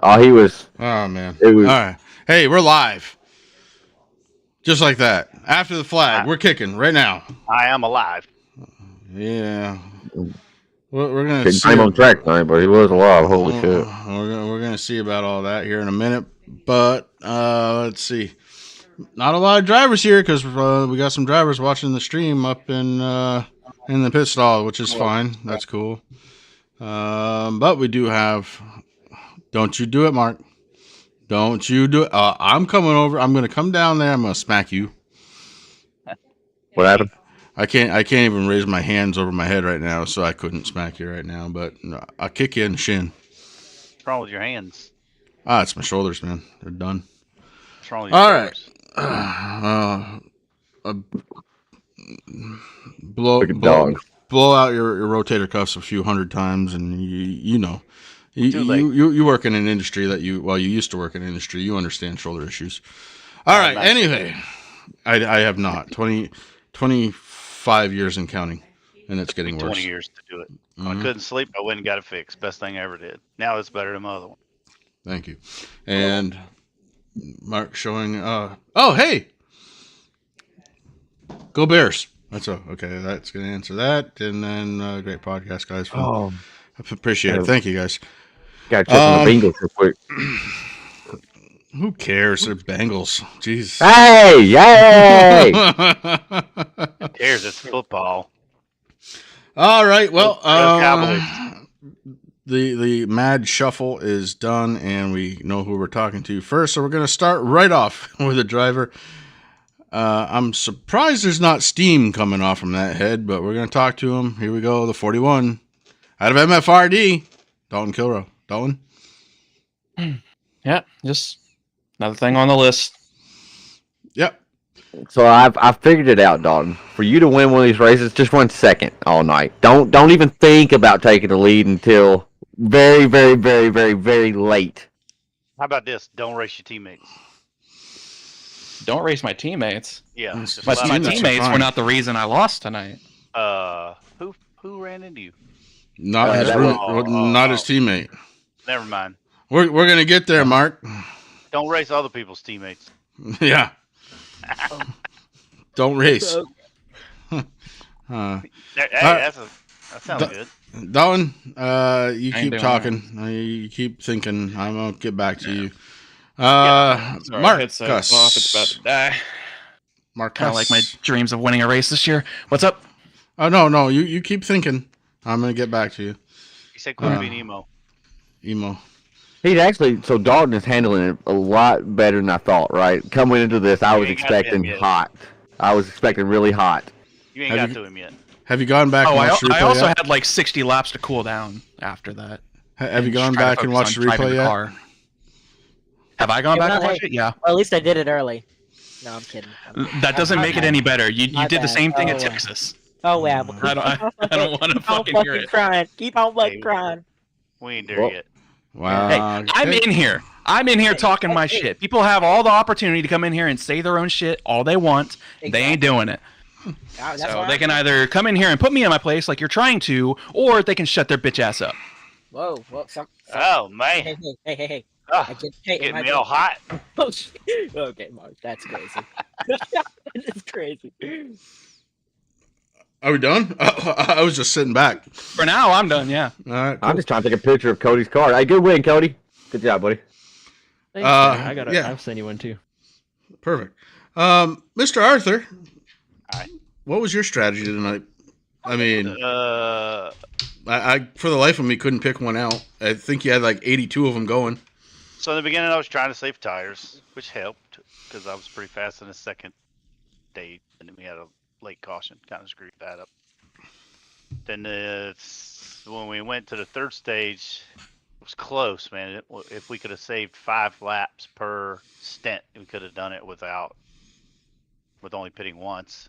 Oh, he was. Oh man. It All was. right. Hey, we're live. Just like that. After the flag, I, we're kicking right now. I am alive. Yeah. We're gonna Couldn't see. find him on track tonight, but he was alive. Holy shit! We're gonna see about all that here in a minute. But let's see. Not a lot of drivers here because we got some drivers watching the stream up in the pit stall, which is fine. That's cool. But we do have. Don't you do it, Mark? Don't you do it? I'm coming over. I'm gonna come down there. I'm gonna smack you. What happened? I can't even raise my hands over my head right now, so I couldn't smack you right now. But I'll kick you in the shin. What's wrong with your hands? It's my shoulders, man. They're done. What's wrong with your All right. shoulders? Blow Like a dog. blow out your rotator cuffs a few hundred times, and you know. Too late. You work in an industry that you used to work in an industry. You understand shoulder issues. All right. Anyway, I have not 25 years and counting, and it's getting worse. 20 years to do it. I couldn't sleep. I went and got it fixed. Best thing I ever did. Now it's better than my other one. Thank you. And Mark showing. Oh, hey, go Bears. Okay. That's gonna answer that, and then great podcast, guys. Oh, I appreciate it. Thank you, guys. got to check on the Bengals real quick. Who cares? They're Bengals. Jeez. Hey, yay! Who cares? It's football. All right. Well, Cowboys. the mad shuffle is done, and we know who we're talking to first. So we're going to start right off with a driver. I'm surprised there's not steam coming off from that head, but we're going to talk to him. Here we go. The 41 out of MFRD, Dalton Kilrow. Dalton? Yeah, just another thing on the list. Yep. So I've figured it out, Dalton. For you to win one of these races, just run second all night. Don't even think about taking the lead until very, very, very, very, very late. How about this? Don't race your teammates. Don't race my teammates. Yeah. That's just But let my Teammates are teammates fine. were not the reason I lost tonight. Who ran into you? Not his that not his teammate. Never mind. We're going to get there, Mark. Don't race other people's teammates. Yeah. Don't race. Hey, that sounds good. Dalton, you I ain't keep doing talking. You keep thinking. I'm going to get back to you. Sorry, Marcus. headset's off. It's about to die. Marcus. Kind of like my dreams of winning a race this year. What's up? Oh, no. You keep thinking. I'm going to get back to you. He said quit being emo. Emo. He's actually, so Dalton is handling it a lot better than I thought, right? Coming into this, I was ain't got to expecting him yet. hot. I was expecting really hot. You ain't Have got you- to him yet. Have you gone back Oh, and watched the replay I also yet? had like 60 laps to cool down after that. Have you Just gone try to back and focus watched on the driving replay the yet? car. Have I gone Hey, back well, and watched hey. it? Yeah. Well, at least I did it early. No, I'm kidding. That doesn't make it any better. You My did the bad. same thing Oh, at well. Texas. Oh, yeah. I don't want to Keep on fucking hear fucking it. crying. Keep on fucking Hey, crying. We ain't there Well, yet. Wow. Hey, I'm in here. I'm in here talking my shit. People have all the opportunity to come in here and say their own shit all they want. They ain't doing it. That's So why they can either come in here and put me in my place like you're trying to, or they can shut their bitch ass up. Whoa. Oh, Hey, man. hey. Ah, I just, hey, getting am I me all hot. Oh, shit. Okay, Mark. That's crazy. That's crazy. Are we done? I was just sitting back. For now, I'm done. Yeah. All right. I'm Cool. just trying to take a picture of Cody's car. Hey, good win, Cody. Good job, buddy. Thanks, man. yeah. I'll send you one too. Perfect. Mr. Arthur. Aye. What was your strategy tonight? I mean, Uh, I for the life of me couldn't pick one out. I think you had like 82 of them going. so in the beginning, I was trying to save tires, which helped because I was pretty fast in the second stage, and then we had a late caution, kind of screwed that up. Then when we went to the third stage, it was close, man. If we could have saved 5 laps per stint, we could have done it with only pitting once.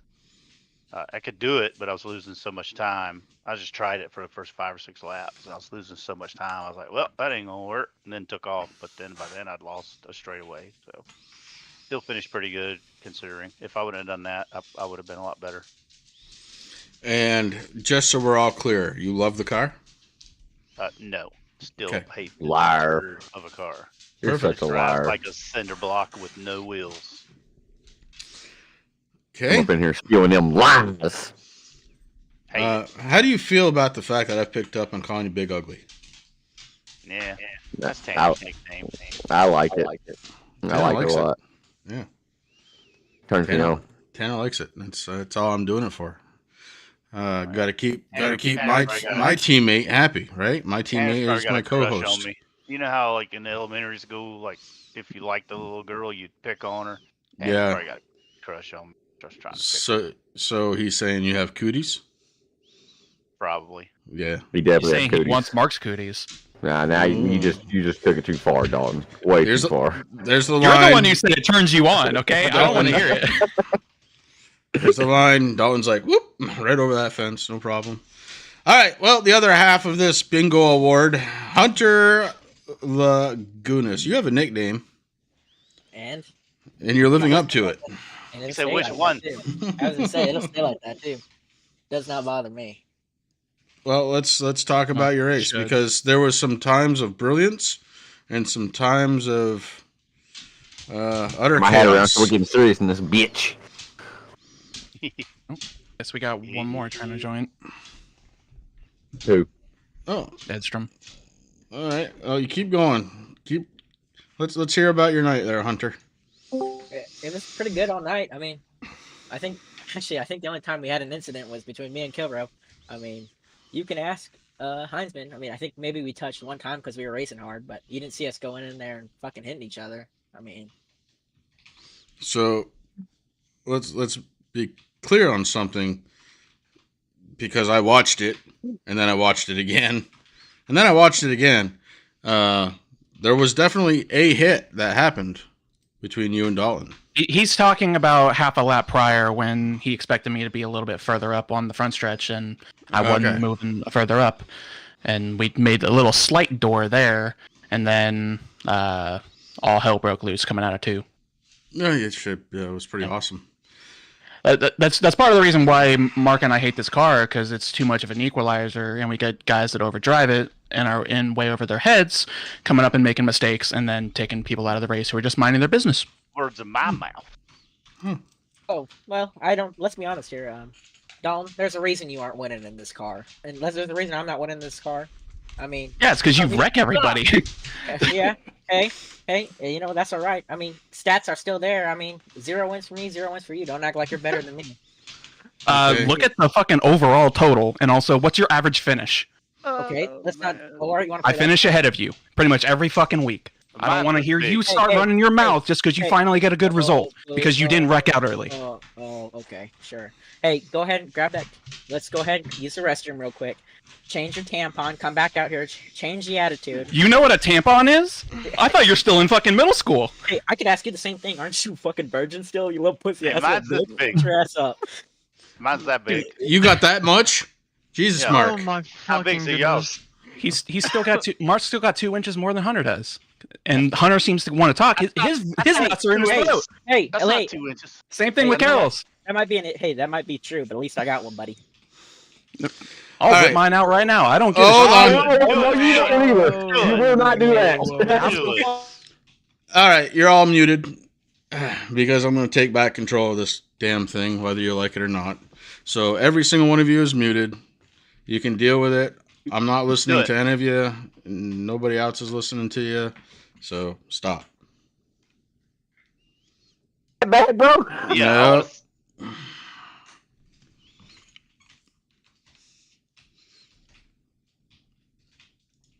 I could do it, but I was losing so much time. I just tried it for the first 5 or 6 laps, and I was losing so much time. I was like, well, that ain't gonna work, and then took off. But then by then, I'd lost a straightaway. So still finished pretty good considering. If I would have done that, I would have been a lot better. And just so we're all clear, you love the car? No, Still Okay. hate the Liar. dirt of a car. You're Perfect. such a Drives liar. like a cinder block with no wheels. Come Okay. up in here spewing them lies. Hate it. How do you feel about the fact that I've picked up on calling you Big Ugly? Yeah, that's I, Tanner's nickname. I like it. I Tanner like it likes a it. lot. Yeah. Turns me on. Tanner likes it. That's all I'm doing it for. Got to keep Tanner my probably got my teammate happy, right? My Tanner's teammate probably is got my a crush co-host. on me. You know how, like, in elementary school, like, if you liked the little girl, you'd pick on her? Tanner's Yeah. probably got a crush on me. Just trying to pick So he's saying you have cooties? probably. Yeah. He He's definitely saying had he cooties. wants Mark's cooties. Nah, now you just took it too far, Dalton. Way There's too a- far. There's the You're line. the one who said it turns you on, okay? I don't want to hear it. There's the line. Dalton's like, whoop, right over that fence. No problem. All right. Well, the other half of this bingo award, Hunter Lagunas. You have a nickname, And and you're living up to it. it'll said stay which like one? that, too. I was gonna say it'll stay like that too. Does not bother me. Well, let's talk about your race, should. because there was some times of brilliance and some times of utter My hat around, chaos. so we're getting serious in this bitch. Guess we got one more trying to join. Who? Oh, Edstrom. all right. Oh, you keep going. Let's hear about your night there, Hunter. It was pretty good all night. I mean, I think the only time we had an incident was between me and Kilbro. I mean, you can ask Heinzman. I mean, I think maybe we touched one time because we were racing hard, but you didn't see us going in there and fucking hitting each other. I mean, So let's be clear on something, because I watched it, and then I watched it again, and then I watched it again. There was definitely a hit that happened between you and Dalton. He's talking about half a lap prior when he expected me to be a little bit further up on the front stretch, and I wasn't Okay. moving further up. And we made a little slight door there, and then all hell broke loose coming out of two. No, it was pretty awesome. That's part of the reason why Mark and I hate this car, because it's too much of an equalizer, and we get guys that overdrive it and are in way over their heads, coming up and making mistakes, and then taking people out of the race who are just minding their business. Words of my mouth. oh well, I don't. Let's be honest here, Dalton. There's a reason you aren't winning in this car, and there's a reason I'm not winning in this car. I mean, Yeah, it's because you wreck everybody. yeah. Hey, you know, that's all right. I mean, stats are still there. I mean, 0 wins for me, 0 wins for you. Don't act like you're better than me. Okay. Look at the fucking overall total, and also, what's your average finish? Okay, let's not. Or you want to? I finish ahead of you pretty much every fucking week. I don't want to hear you start Hey, running your mouth just because you hey. finally get a good result because you didn't wreck out early. Oh, okay, sure. Hey, go ahead and grab that. Let's go ahead and use the restroom real quick. Change your tampon. Come back out here. Change the attitude. You know what a tampon is? I thought you're still in fucking middle school. Hey, I could ask you the same thing. Aren't you fucking virgin still? You little pussy Yeah, ass mine's little this bitch. big. Get your ass up. Mine's that big. You got that much? Jesus, Yeah. Mark. Oh my How big's fucking it, y'all? goodness. He's still got Mark's still got 2 inches more than Hunter does, and Hunter seems to want to talk. His nuts are in his Hey, throat. Hey, That's LA, not 2 inches. Same thing Hey, with you know what? Carol's. that might be that might be true, but at least I got one, buddy. I'll All whip right. mine out right now. I don't give Hold a shit. on. No, you don't either. You will not do that. Do it. All right, you're all muted, because I'm going to take back control of this damn thing, whether you like it or not. So every single one of you is muted. You can deal with it. I'm not listening it. to any of you. Nobody else is listening to you. So stop. Bad, bro. Yeah. No.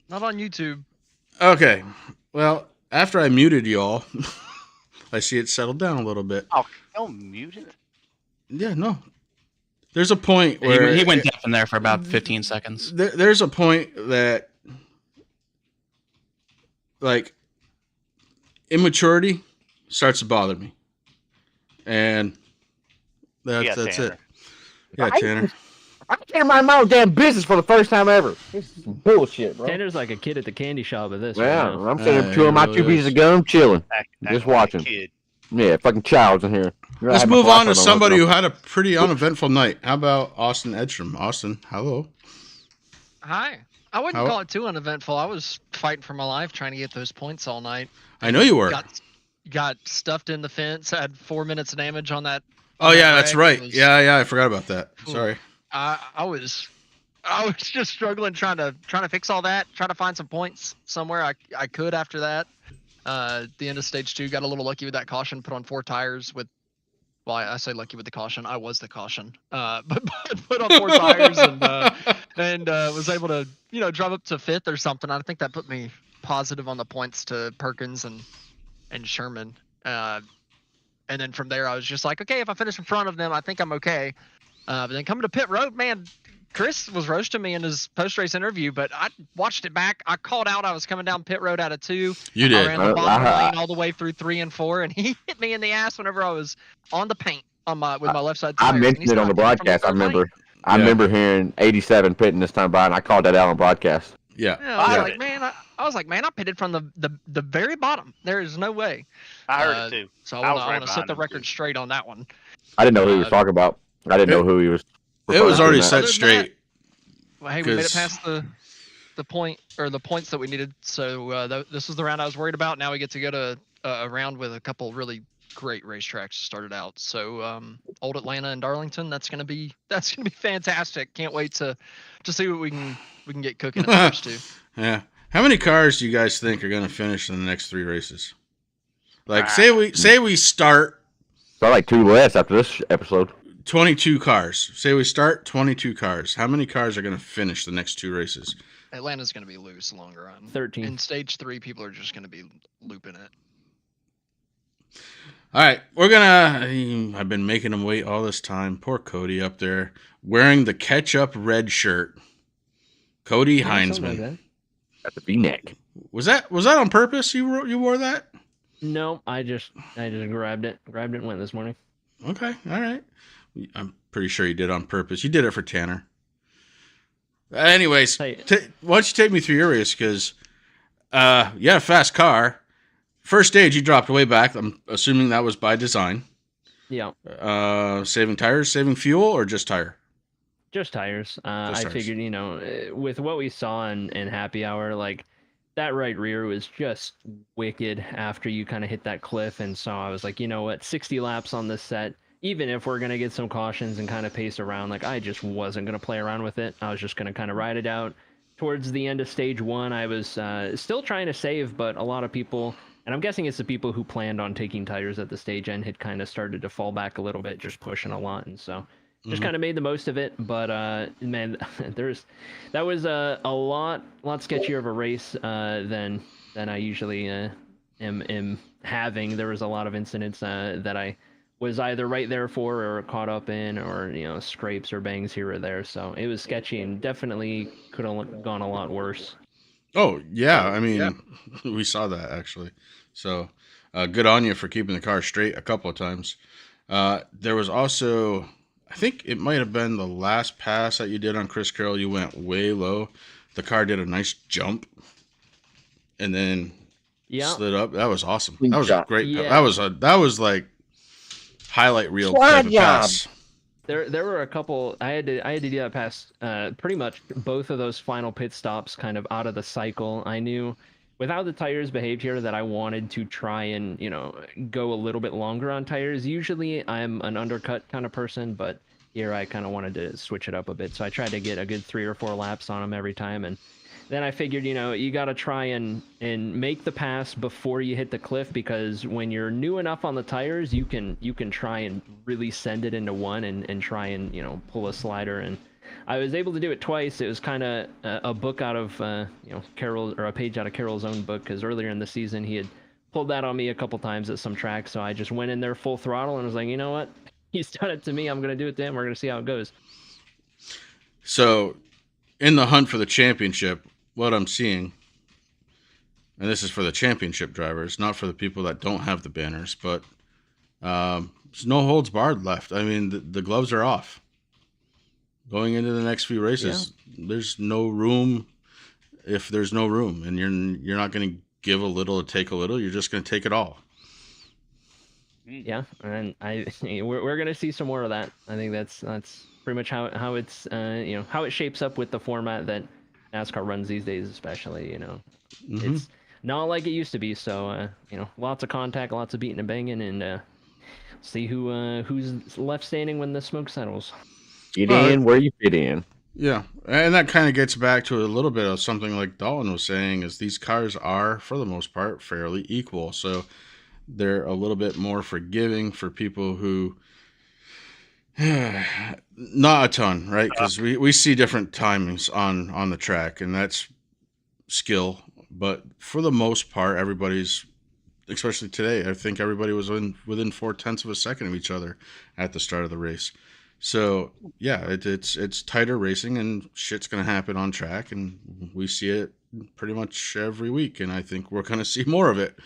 Not on YouTube. Okay. Well, after I muted y'all, I see it settled down a little bit. Oh, don't mute it. Yeah, no. There's a point where He went deaf in there for about 15 seconds. there's a point that, like, immaturity starts to bother me, and that's Yeah, it. Tanner. Yeah, Tanner. I can't mind my own damn business for the first time ever. This is some bullshit, bro. Tanner's like a kid at the candy shop at this. Yeah, right now. I'm sitting here chewing he my really 2 pieces is. of gum, chilling. Acting Just like a watching. Kid. Yeah, fucking child's in here. Let's move on to somebody who had a pretty uneventful night. How about Austin Edstrom? Austin, hello. Hi. I wouldn't How- call it too uneventful. I was fighting for my life trying to get those points all night. I know you were. Got stuffed in the fence. Had 4 minutes of damage on that. Oh on that yeah, that's wreck. right. It was- Yeah, I forgot about that. Ooh. Sorry. I was just struggling trying to fix all that, trying to find some points somewhere I could after that. At the end of stage 2, got a little lucky with that caution, put on 4 tires with. Well, I say lucky with the caution. I was the caution, but put on 4 tires and was able to drive up to 5th or something. I think that put me positive on the points to Perkins and Sherman. And then from there, I was just like, okay, if I finish in front of them, I think I'm okay. But then coming to pit road, man, Chris was roasting me in his post-race interview, but I watched it back. I called out I was coming down pit road out of 2. You did. I ran the bottom lane all the way through 3 and 4, and he hit me in the ass whenever I was on the paint with my left side tires. I mentioned it on the broadcast. I remember hearing 87 pitting this time by, and I called that out on broadcast. Yeah. Yeah, I was like, man, I pitted from the very bottom. There is no way. I heard it too. So I was I right want to set behind the him, record too. straight on that one. I didn't know who he was talking about. I didn't know who he was. It was already set Other than straight. Well, hey, we made it 'Cause- past the point or the points that we needed. So this was the round I was worried about. Now we get to go to a round with a couple really great racetracks started out. So Old Atlanta and Darlington. That's gonna be fantastic. Can't wait to see what we can get cooking at the first 2. Yeah. How many cars do you guys think are going to finish in the next 3 races? Like, say we start So like 2 less after this episode. 22 cars. Say we start 22 cars. How many cars are going to finish the next 2 races? Atlanta's gonna be loose the longer run. 13. In stage 3, people are just gonna be looping it. All right, we're gonna. I've been making him wait all this time. Poor Cody up there wearing the ketchup red shirt. Cody Heinzman. At the V-neck. Was that on purpose? You wore that? No, I just grabbed it and went this morning. Okay, all right. I'm pretty sure you did on purpose. You did it for Tanner. Anyways, Hey. why don't you take me through your race? Because you had a fast car. First stage, you dropped way back. I'm assuming that was by design. Yeah, Saving tires, saving fuel, or just tire? just tires. I tires. figured, with what we saw in Happy Hour, like that right rear was just wicked after you kind of hit that cliff. And so I was like, you know what, 60 laps on this set. Even if we're going to get some cautions and kind of pace around, like I just wasn't going to play around with it. I was just going to kind of ride it out. Towards the end of stage 1, I was still trying to save, but a lot of people, and I'm guessing it's the people who planned on taking tires at the stage end, had kind of started to fall back a little bit, just pushing a lot. And so just kind of made the most of it. But man, that was a lot sketchier of a race than I usually am having. There was a lot of incidents that I was either right there for or caught up in, or scrapes or bangs here or there. So it was sketchy and definitely could have gone a lot worse. Oh yeah, I mean, we saw that actually. So good on you for keeping the car straight a couple of times. There was also, I think it might have been the last pass that you did on Chris Carroll. You went way low. The car did a nice jump, and then slid up. That was awesome. That was a great. Yeah. That was like highlight reel type of pass. There were a couple. I had to do that pass pretty much both of those final pit stops kind of out of the cycle. I knew with how the tires behaved here that I wanted to try and go a little bit longer on tires. Usually I'm an undercut kind of person, but here I kind of wanted to switch it up a bit. So I tried to get a good 3 or 4 laps on them every time, and then I figured, you got to try and make the pass before you hit the cliff, because when you're new enough on the tires, you can try and really send it into one and try and, pull a slider. And I was able to do it twice. It was kind of a book out of, Carroll, or a page out of Carroll's own book, because earlier in the season he had pulled that on me a couple times at some tracks. So I just went in there full throttle and was like, you know what? He's done it to me. I'm going to do it to him. We're going to see how it goes. So in the hunt for the championship, what I'm seeing, and this is for the championship drivers, not for the people that don't have the banners, but there's no holds barred left. I mean, the gloves are off. Going into the next few races, there's no room if there's no room, and you're not going to give a little to take a little. You're just going to take it all. Yeah, and we're going to see some more of that. I think that's pretty much how it's how it shapes up with the format that NASCAR runs these days, especially. Mhm. It's not like it used to be. So lots of contact, lots of beating and banging, and see who's left standing when the smoke settles. Get Well, in where you fit in. Yeah, and that kind of gets back to a little bit of something like Dalton was saying, is these cars are, for the most part, fairly equal. So they're a little bit more forgiving for people who, not a ton, right? Because we see different timings on the track, and that's skill. But for the most part, everybody's, especially today, I think everybody was within 0.4 of a second of each other at the start of the race. So yeah, it's tighter racing, and shit's gonna happen on track, and we see it pretty much every week, and I think we're gonna see more of it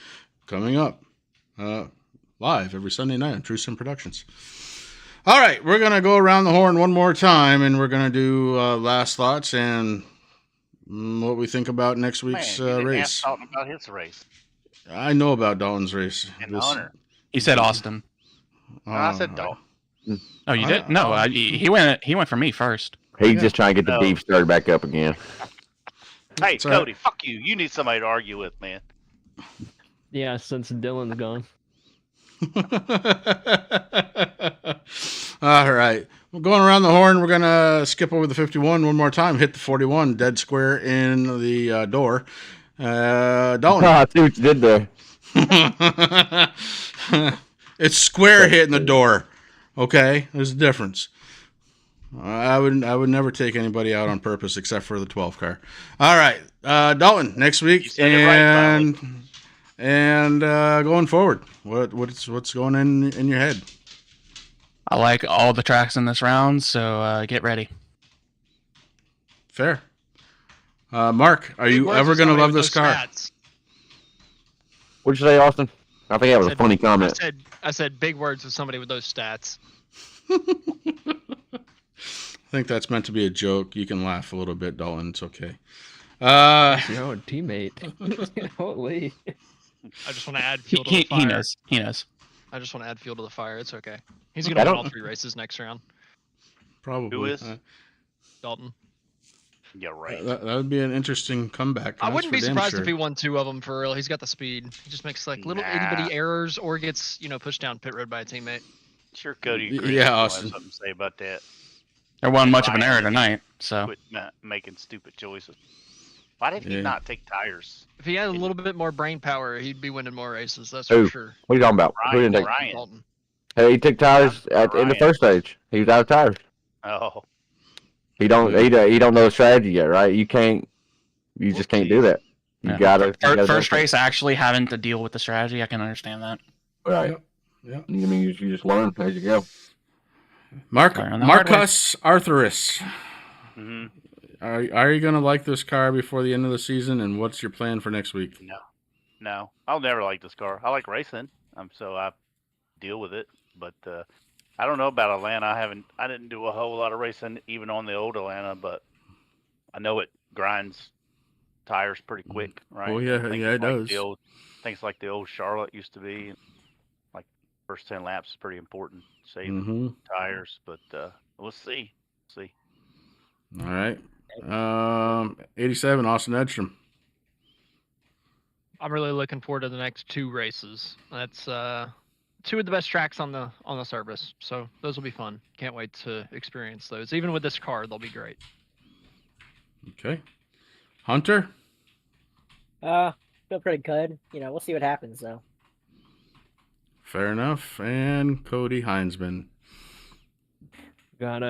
coming up live every Sunday night on True Sim Productions. All right, we're gonna go around the horn one more time, and we're gonna do last thoughts and what we think about next week's Man, you didn't race. ask Dalton about his race I know about Dalton's race. and the Hunter. He said Austin. No, I said Dalton. Oh, you did? No, he went for me first. He's just trying to get the No. beef stirred back up again. Hey, It's all right. Cody, fuck you. You need somebody to argue with, man. Yeah, since Dylan's gone. All right. We're going around the horn. We're going to skip over the 51 one more time. Hit the 41 dead square in the door. Dalton. I see what you did there. It's square hitting the door. Okay? There's a difference. I would never take anybody out on purpose except for the 12 car. All right. Dalton, next You week. said it right, And going forward, what's going in your head? I like all the tracks in this round, so get ready. Fair. Mark, are you ever going to love this car? What'd you say, Austin? I think that was a funny comment. I said big words with somebody with those stats. I think that's meant to be a joke. You can laugh a little bit, Dalton. It's okay. Yo, teammate. Holy. I just want to add fuel to the fire. He knows. He knows. I just want to add fuel to the fire. It's okay. He's gonna win all 3 races next round. Probably. Who is? Dalton. Yeah, right. That would be an interesting comeback. I that's wouldn't for be damn surprised sure. if he won 2 of them for real. He's got the speed. He just makes like little itty bitty errors or gets pushed down pit road by a teammate. Sure, Cody. Yeah, agrees. You have Austin. something to say about that. There wasn't much of an Ryan, error tonight, so Quit making stupid choices. Why did he Yeah. not take tires? If he had a little bit more brain power, he'd be winning more races. That's Who? for sure. What are you talking about? Who Ryan, didn't take? Ryan. Dalton. Hey, he took tires in the Ryan. first stage. He was out of tires. Oh, He don't know the strategy yet, right? You just can't do that. You Yeah. gotta. First race actually having to deal with the strategy, I can understand that. Right. Yeah. I mean, you just learn as you go. Marcus Arthurus. hmm Are you going to like this car before the end of the season, and what's your plan for next week? no. I'll never like this car. I like racing, so I deal with it. But I don't know about Atlanta. I didn't do a whole lot of racing even on the old Atlanta, but I know it grinds tires pretty quick, right? Oh, yeah, I think yeah, it's it like does. Things like the old Charlotte used to be. Like first 10 laps is pretty important. Save Mm-hmm. tires, but we'll see. All right. 87, Austin Edstrom. I'm really looking forward to the next 2 races. That's 2 of the best tracks on the service. So those will be fun. Can't wait to experience those. Even with this car, they'll be great. Okay. Hunter? Feel pretty good. We'll see what happens though. Fair enough. And Cody Heinsman. Got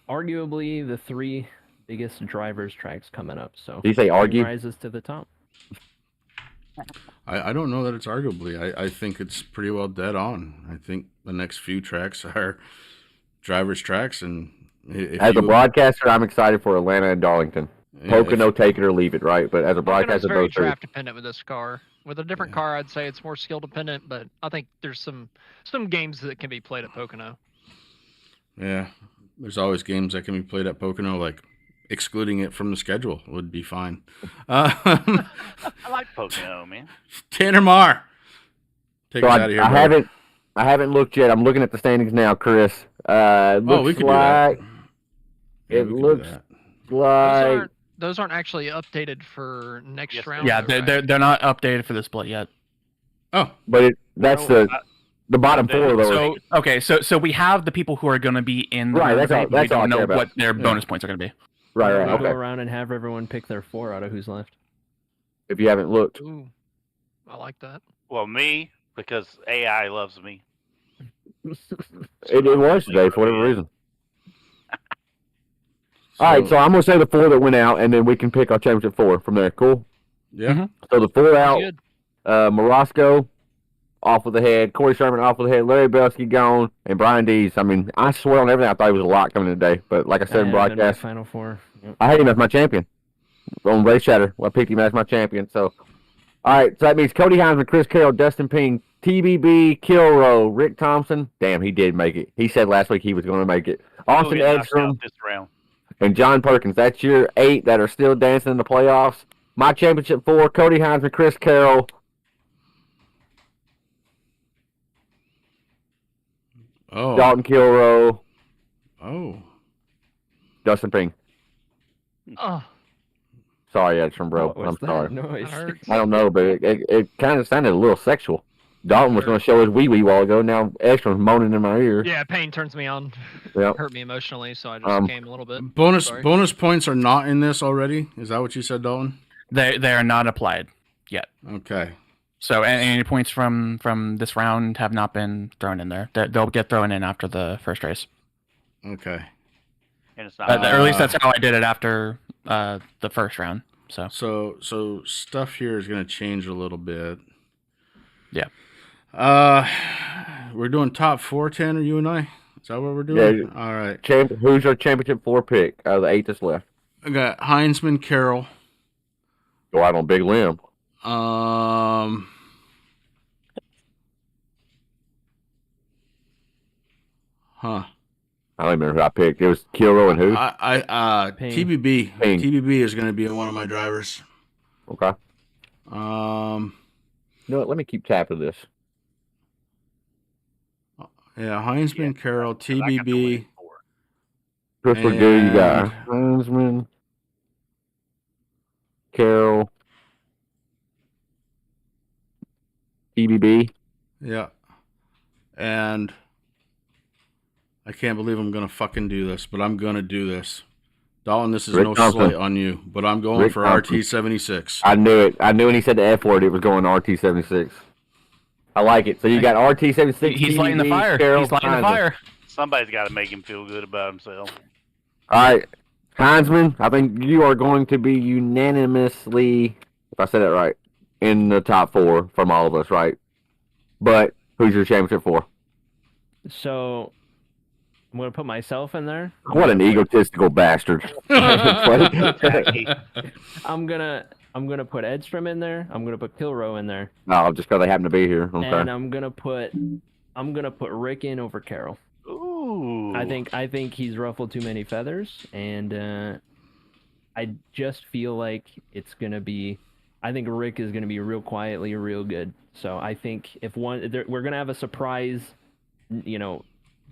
arguably the 3 biggest drivers tracks coming up. So Did you say argue? rises to the top. I don't know that it's arguably. I think it's pretty well dead on. I think the next few tracks are drivers' tracks. And As a broadcaster, I'm excited for Atlanta and Darlington. Pocono, take it or leave it, right? But as a Pocono's broadcaster, very those 2. draft dependent with this car. With a different car, I'd say it's more skill dependent, but I think there's some games that can be played at Pocono. Yeah. There's always games that can be played at Pocono, like excluding it from the schedule would be fine. I like Pocono, man. Tanner Marr. Take So us out of here, brother. I haven't looked yet. I'm looking at the standings now, Chris. We Looks could do like that. Yeah, it we could do looks that. like Those those aren't actually updated for next Yes, round. Yeah, though, they're not updated for the split yet. Oh, But that's No, the bottom they- four though. So okay, so we have the people who are going to be in the Right, round that's of all- eight, but we that's all I don't know care about. what their bonus points are going to be. Right, Why right, don't we go okay. around and have everyone pick their 4 out of who's left. If you haven't looked, Ooh, I like that. Well, me, because AI loves me. it was today for whatever reason. All right, so I'm gonna say the 4 that went out, and then we can pick our championship 4 from there. Cool. yeah. Mhm. So the 4 out: Good. Morosco off with the head, Corey Sherman off with the head, Larry Belsky gone, and Brian Dees. I mean, I swear on everything, I thought he was a lot coming today, but like I said in Had him in my broadcast, final 4. Yep. I had him as my champion on Race Chatter. Well, I picked him as my champion. So, all right, so that means Cody Hines, Chris Carroll, Dustin Ping, TBB, Kilrow, Rick Thompson. Damn, he did make it. He said last week he was going to make it. Austin Who knocked Edstrom out this round? and John Perkins. That's your 8 that are still dancing in the playoffs. My championship 4: Cody Hines, Chris Carroll. Oh. Dalton Kilrow, Oh. Dustin Ping. Oh, Sorry, Edstrom, bro. What was I'm that sorry. noise? that hurts. I don't know, but it kind of sounded a little sexual. Dalton was going to show his wee-wee a while ago. Now Edstrom's moaning in my ear. Yeah, pain turns me on. Yep. Hurt me emotionally, so I just came a little bit. Bonus Sorry. bonus points are not in this already. Is that what you said, Dalton? They are not applied yet. Okay. So any points from this round have not been thrown in there. They'll get thrown in after the first race. Okay. And it's not. Or at least that's how I did it after the first round. So So stuff here is going to change a little bit. Yeah. We're doing top 4, Tanner, you and I? Is that what we're doing? Yeah. All right. Who's your championship 4 pick out of the 8 that's left? I got Heinzman, Carroll. Go out on a big limb. Huh. I don't even remember who I picked. It was Kilrow and who? Ping. TBB. Ping. TBB is going to be one of my drivers. Okay. Um, You know what? Let me keep tab of this. yeah, Heinzman, Carroll, 'cause I got the TBB. winning 4. Chris Perdue, you got And- Heinzman, Carroll, TBB. Yeah. And I can't believe I'm going to fucking do this, but I'm going to do this. Dalton, this is Rick no Thompson. slight on you, but I'm going Rick for Thompson. RT76. I knew it. I knew when he said the F word, it was going RT76. I like it. So you got RT76. he's lighting the TBB, fire. Carroll, He's lighting the Heinzman. fire. Somebody's got to make him feel good about himself. All right, Heinzman, I think you are going to be unanimously, if I said that right, in the top 4 from all of us, right? But who's your championship 4? So I'm gonna put myself in there. What an egotistical bastard. Tacky. I'm gonna put Edstrom in there. I'm gonna put Kilrow in there, No, just because they happen to be here. and Okay. I'm gonna put Rick in over Carroll. Ooh. I think he's ruffled too many feathers, and I just feel like it's gonna be. I think Rick is gonna be real quietly real good. So I think if we're gonna have a surprise,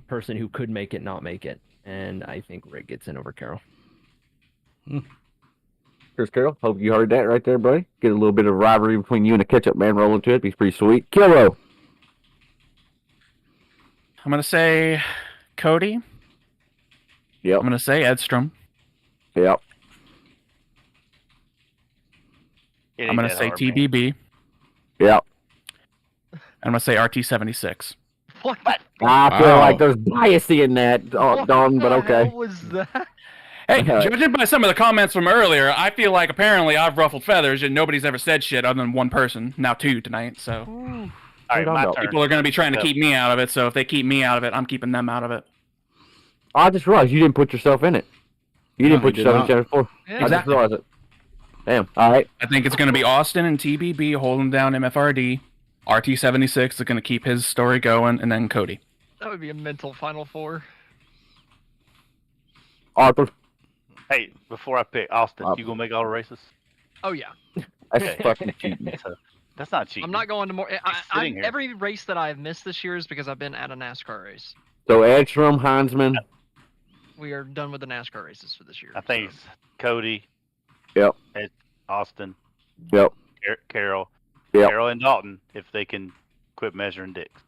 person who could make it not make it, and I think Rick gets in over Carroll. Chris Carroll, hope you heard that right there, buddy. Get a little bit of rivalry between you and the ketchup man rolling to it. He's pretty sweet. Kilrow. I'm gonna say Cody. Yep. I'm gonna say Edstrom. Yep. It I'm ain't gonna that say hard, man. TBB. Yep. I'm gonna say RT76. What? I feel Wow. like there's bias in that, Don, but okay. What was that? Hey, Okay. judging by some of the comments from earlier, I feel like apparently I've ruffled feathers and nobody's ever said shit other than one person. Now 2 tonight, so All right, Hold my on, turn. people are gonna be trying to Yep. keep me out of it. So if they keep me out of it, I'm keeping them out of it. I just realized you didn't put yourself in it. You didn't No, put he did yourself in not. chapter 4. Yeah, I just Exactly. realized it. Damn. All right. I think it's gonna be Austin and TBB holding down MFRD. RT76 is gonna keep his story going, and then Cody. That would be a mental Final Four. Arthur. Hey, before I pick Austin, Up. you gonna make all the races? Oh yeah. That's Okay. fucking cheating. So, that's not cheating. I'm not going to more. sitting here. Every race that I've missed this year is because I've been at a NASCAR race. So Edstrom, Heinzman. We are done with the NASCAR races for this year. I think so. it's Cody, Yep. It's Austin, Yep. Carroll, Yep. Carroll and Dalton if they can quit measuring dicks.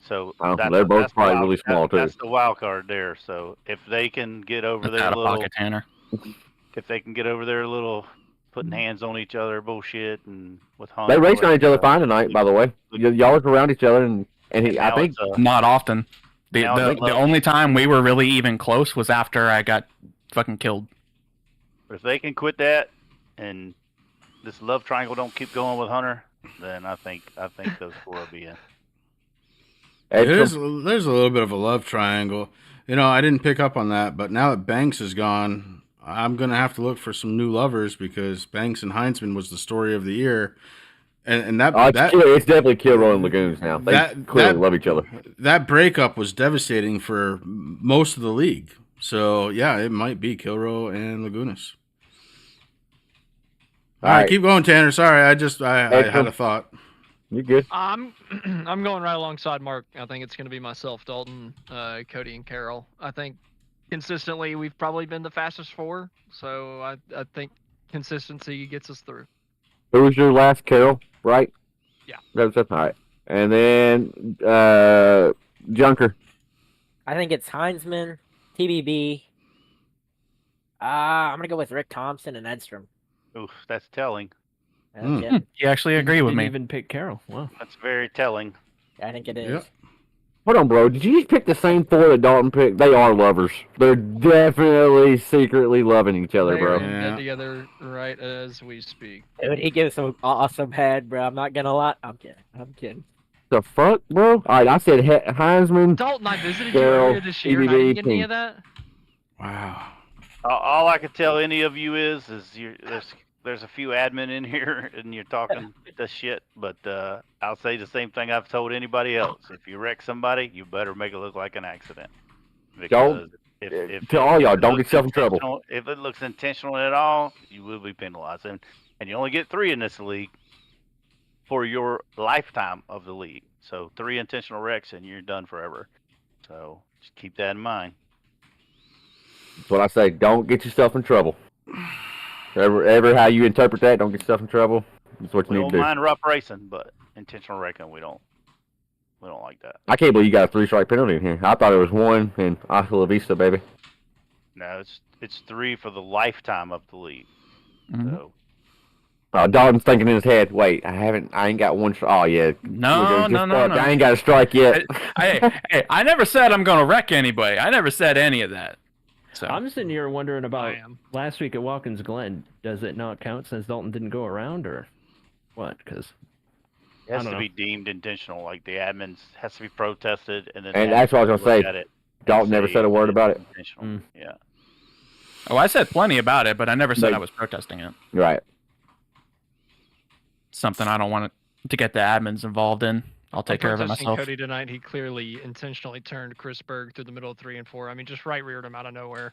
So They're both probably really small too. That's the wild card there. So if they can get over their Out of little, pocket, Tanner. if they can get over their little putting hands on each other bullshit and with They raced on each other fine tonight, by the way. Y'all was around each other, and I think Not often. The now it's the only time we were really even close was after I got fucking killed. if they can quit that and this love triangle don't keep going with Hunter, then I think those four will be in. There's a little bit of a love triangle. You know, I didn't pick up on that, but now that Banks is gone, I'm going to have to look for some new lovers because Banks and Heinzman was the story of the year. And it's definitely Kilroy and Lagoons now. They clearly love each other. That breakup was devastating for most of the league. So, yeah, it might be Kilroy and Lagunas. All right, keep going, Tanner. Sorry, I had a thought. You good? I'm going right alongside Mark. I think it's going to be myself, Dalton, Cody, and Carroll. I think consistently we've probably been the fastest four, so I think consistency gets us through. Who was your last, Carroll? Right? Yeah. That's all right. And then Junker. I think it's Heinzman, TBB. I'm gonna go with Rick Thompson and Edstrom. Oof, that's telling. Yeah, You actually agree with Didn't me. even pick Carroll. Wow. That's very telling. I think it is. Yep. Hold on, bro. Did you just pick the same four that Dalton picked? They are lovers. They're definitely secretly loving each other, bro. They're in bed together right as we speak. Dude, he gives some awesome head, bro. I'm not gonna lie. I'm kidding. The fuck, bro? All right, I said Heinzman. Dalton, I visited Carroll, you earlier this year, and I didn't get any TBB. of that. Wow. All I can tell any of you is there's a few admin in here and you're talking the shit, but I'll say the same thing I've told anybody else. If you wreck somebody, you better make it look like an accident. Because To all y'all, don't get yourself in trouble. If it looks intentional at all, you will be penalized. And you only get 3 in this league for your lifetime of the league. So 3 intentional wrecks and you're done forever. So just keep that in mind. That's what I say. Don't get yourself in trouble. Ever how you interpret that, don't get yourself in trouble. That's what you We need don't to do. mind rough racing, but intentional wrecking, we don't like that. I can't believe you got a 3-strike penalty in here. I thought it was 1 and hasta la vista, baby. No, it's 3 for the lifetime of the league. Mhm. So Dalton's thinking in his head, wait, I ain't got 1 strike. Oh, yeah. No. I ain't got a strike yet. Hey, I never said I'm going to wreck anybody. I never said any of that. So I'm sitting here wondering about I am. last week at Watkins Glen. Does it not count since Dalton didn't go around, or what? Because it has I to don't be deemed intentional. Like the admins has to be protested, and then And the that's what I was admins gonna look say. at it and Dalton never say said a word about it. intentional. Mm. Yeah. I said plenty about it, but I never said Like- I was protesting it. Right. Something I don't want to get the admins involved in. I'll take care of it Protesting myself. Cody tonight, he clearly intentionally turned Chris Berg through the middle of 3 and 4. I mean, just right reared him out of nowhere.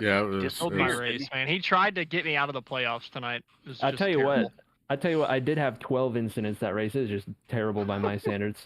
Yeah, it was- Just Killed it my was- race, man. He tried to get me out of the playoffs tonight. It was I just tell you terrible. what, I did have 12 incidents that race. It was just terrible by my standards.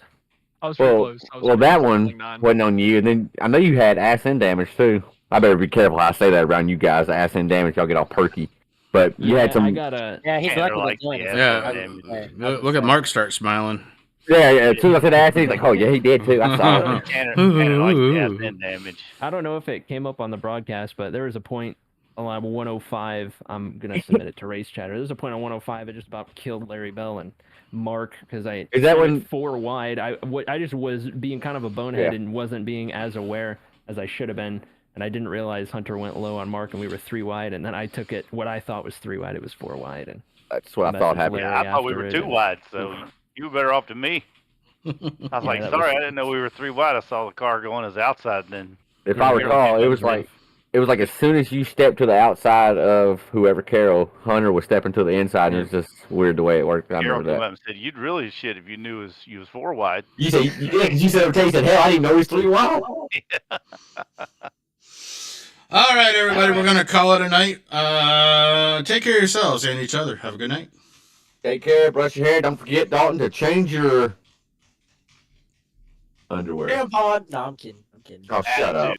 I was pretty Well, close. I was well, pretty that close, one like 9. wasn't on you. And then I know you had ass end damage, too. I better be careful how I say that around you guys. Ass end damage, y'all get all perky. But you had some... I got a. Yeah, he's Tanner lucky likes to join the us. ass Yeah. damage. Look at Mark start smiling. Yeah, as soon as I said ass end, he's like, oh, yeah, he did, too. I saw it. Tanner likes the ass end damage. I don't know if it came up on the broadcast, but there was a point on 105. I'm gonna submit it to Race Chatter. There's a point on 105. It just about killed Larry Bell and Mark because I Is that sent it when- 4 wide. I just was being kind of a bonehead Yeah. and wasn't being as aware as I should have been, and I didn't realize Hunter went low on Mark and we were 3 wide, and then I took it what I thought was 3 wide. It was 4 wide, and That's what I thought Message happened. Larry Yeah, I thought we were after 2 it. wide, so you were better off than me. I was like, that sorry, was- I didn't know we were 3 wide. I saw the car going as outside, and then If Yeah, I we were- recall, it was like as soon as you stepped to the outside of whoever Carol, Hunter was stepping to the inside, and it was just weird the way it worked. I Carol remember came that. up and said, "You'd really shit if you knew you was 4 wide." You said you did. You said okay. You said hell, I didn't know he was 3 wide. All right, everybody, we're going to call it a night. Take care of yourselves and each other. Have a good night. Take care. Brush your hair. Don't forget, Dalton, to change your underwear. Tampon. No, I'm kidding. Oh, shut up.